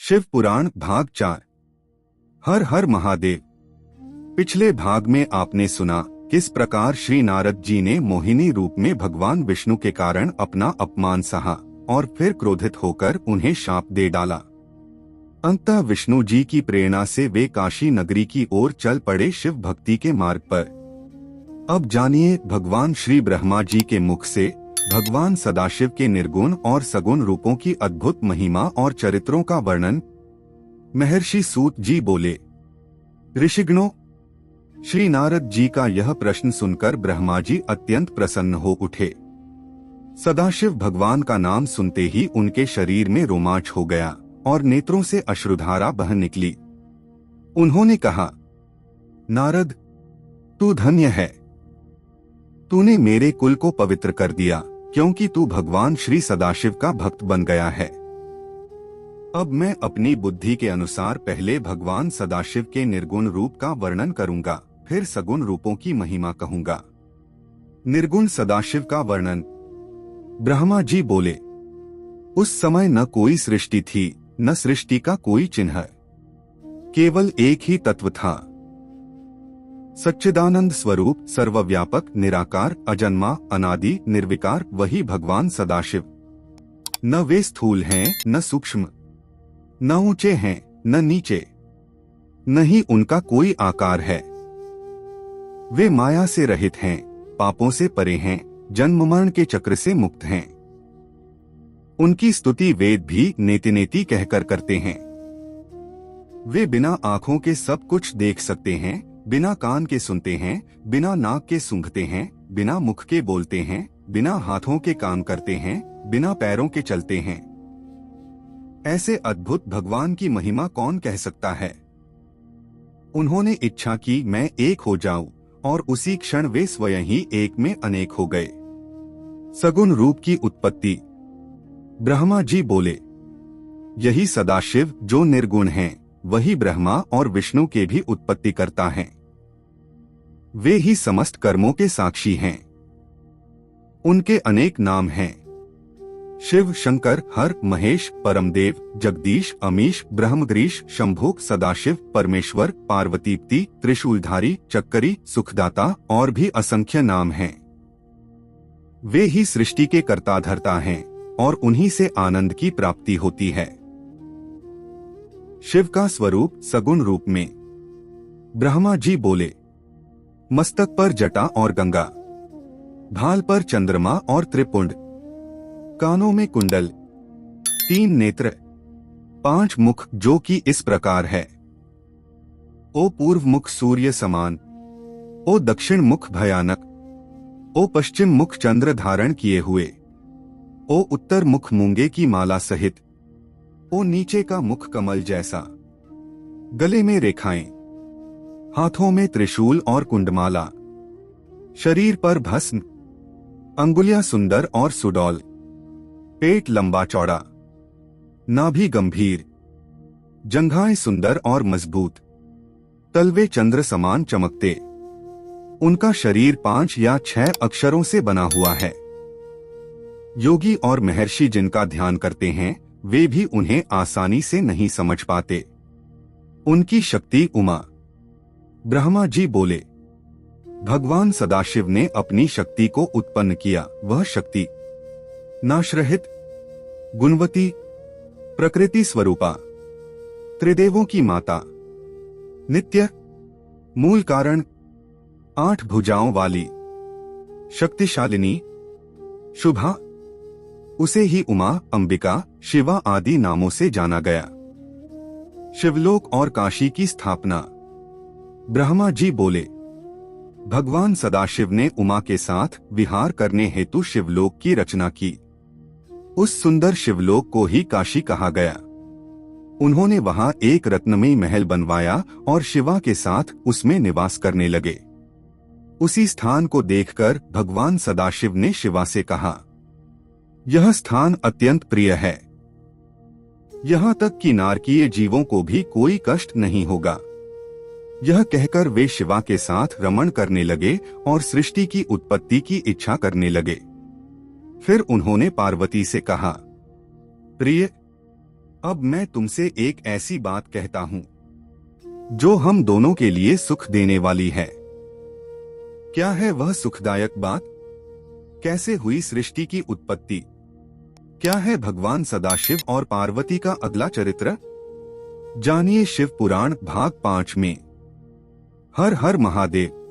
शिव पुराण भाग 4। हर हर महादेव। पिछले भाग में आपने सुना किस प्रकार श्री नारद जी ने मोहिनी रूप में भगवान विष्णु के कारण अपना अपमान सहा और फिर क्रोधित होकर उन्हें शाप दे डाला। अंततः विष्णु जी की प्रेरणा से वे काशी नगरी की ओर चल पड़े शिव भक्ति के मार्ग पर। अब जानिए भगवान श्री ब्रह्मा जी के मुख से भगवान सदाशिव के निर्गुण और सगुण रूपों की अद्भुत महिमा और चरित्रों का वर्णन। महर्षि सूत जी बोले, ऋषिगणों, श्री नारद जी का यह प्रश्न सुनकर ब्रह्मा जी अत्यंत प्रसन्न हो उठे। सदाशिव भगवान का नाम सुनते ही उनके शरीर में रोमांच हो गया और नेत्रों से अश्रुधारा बह निकली। उन्होंने कहा, नारद, तू धन्य है। तूने मेरे कुल को पवित्र कर दिया, क्योंकि तू भगवान श्री सदाशिव का भक्त बन गया है। अब मैं अपनी बुद्धि के अनुसार पहले भगवान सदाशिव के निर्गुण रूप का वर्णन करूंगा, फिर सगुण रूपों की महिमा कहूंगा। निर्गुण सदाशिव का वर्णन। ब्रह्मा जी बोले, उस समय न कोई सृष्टि थी, न सृष्टि का कोई चिन्ह, केवल एक ही तत्व था, सच्चिदानंद स्वरूप, सर्वव्यापक, निराकार, अजन्मा, अनादि, निर्विकार, वही भगवान सदाशिव। न वे स्थूल हैं, न सूक्ष्म, न ऊंचे हैं, न नीचे, न ही उनका कोई आकार है। वे माया से रहित हैं, पापों से परे हैं, जन्म मरण के चक्र से मुक्त हैं। उनकी स्तुति वेद भी नेति नेति कहकर करते हैं। वे बिना आंखों के सब कुछ देख सकते हैं, बिना कान के सुनते हैं, बिना नाक के सूंघते हैं, बिना मुख के बोलते हैं, बिना हाथों के काम करते हैं, बिना पैरों के चलते हैं। ऐसे अद्भुत भगवान की महिमा कौन कह सकता है। उन्होंने इच्छा की मैं एक हो जाऊं, और उसी क्षण वे स्वयं ही एक में अनेक हो गए। सगुण रूप की उत्पत्ति। ब्रह्मा जी बोले, यही सदाशिव जो निर्गुण हैं, वही ब्रह्मा और विष्णु के भी उत्पत्ति करता है। वे ही समस्त कर्मों के साक्षी हैं। उनके अनेक नाम हैं, शिव, शंकर, हर, महेश, परमदेव, जगदीश, अमीश, ब्रह्मग्रीश, शंभु, सदाशिव, परमेश्वर, पार्वतीपति, त्रिशूलधारी, चक्करी, सुखदाता और भी असंख्य नाम हैं। वे ही सृष्टि के कर्ता धर्ता हैं और उन्हीं से आनंद की प्राप्ति होती है। शिव का स्वरूप सगुण रूप में। ब्रह्मा जी बोले, मस्तक पर जटा और गंगा, भाल पर चंद्रमा और त्रिपुंड, कानों में कुंडल, 3 नेत्र, 5 मुख, जो कि इस प्रकार है। ओ पूर्व मुख सूर्य समान, ओ दक्षिण मुख भयानक, ओ पश्चिम मुख चंद्र धारण किए हुए, ओ उत्तर मुख मूंगे की माला सहित, ओ नीचे का मुख कमल जैसा, गले में रेखाएं, हाथों में त्रिशूल और कुंडमाला, शरीर पर भस्म, अंगुलियां सुंदर और सुडौल, पेट लंबा चौड़ा, नाभि गंभीर, जंघाएं सुंदर और मजबूत, तलवे चंद्र समान चमकते। उनका शरीर 5 या 6 अक्षरों से बना हुआ है। योगी और महर्षि जिनका ध्यान करते हैं, वे भी उन्हें आसानी से नहीं समझ पाते। उनकी शक्ति उमा। ब्रह्मा जी बोले, भगवान सदाशिव ने अपनी शक्ति को उत्पन्न किया। वह शक्ति नाशरहित, गुणवती, प्रकृति स्वरूपा, त्रिदेवों की माता, नित्य, मूल कारण, 8 भुजाओं वाली, शक्तिशालिनी, शुभा, उसे ही उमा, अंबिका, शिवा आदि नामों से जाना गया। शिवलोक और काशी की स्थापना। ब्रह्मा जी बोले, भगवान सदाशिव ने उमा के साथ विहार करने हेतु शिवलोक की रचना की। उस सुंदर शिवलोक को ही काशी कहा गया। उन्होंने वहां एक रत्नमयी महल बनवाया और शिवा के साथ उसमें निवास करने लगे। उसी स्थान को देखकर भगवान सदाशिव ने शिवा से कहा, यह स्थान अत्यंत प्रिय है। यहां तक कि नारकीय जीवों को भी कोई कष्ट नहीं होगा। यह कहकर वे शिवा के साथ रमण करने लगे और सृष्टि की उत्पत्ति की इच्छा करने लगे। फिर उन्होंने पार्वती से कहा, प्रिय, अब मैं तुमसे एक ऐसी बात कहता हूं जो हम दोनों के लिए सुख देने वाली है। क्या है वह सुखदायक बात? कैसे हुई सृष्टि की उत्पत्ति? क्या है भगवान सदाशिव और पार्वती का अगला चरित्र? जानिए शिव पुराण भाग 5 में। हर हर महादेव।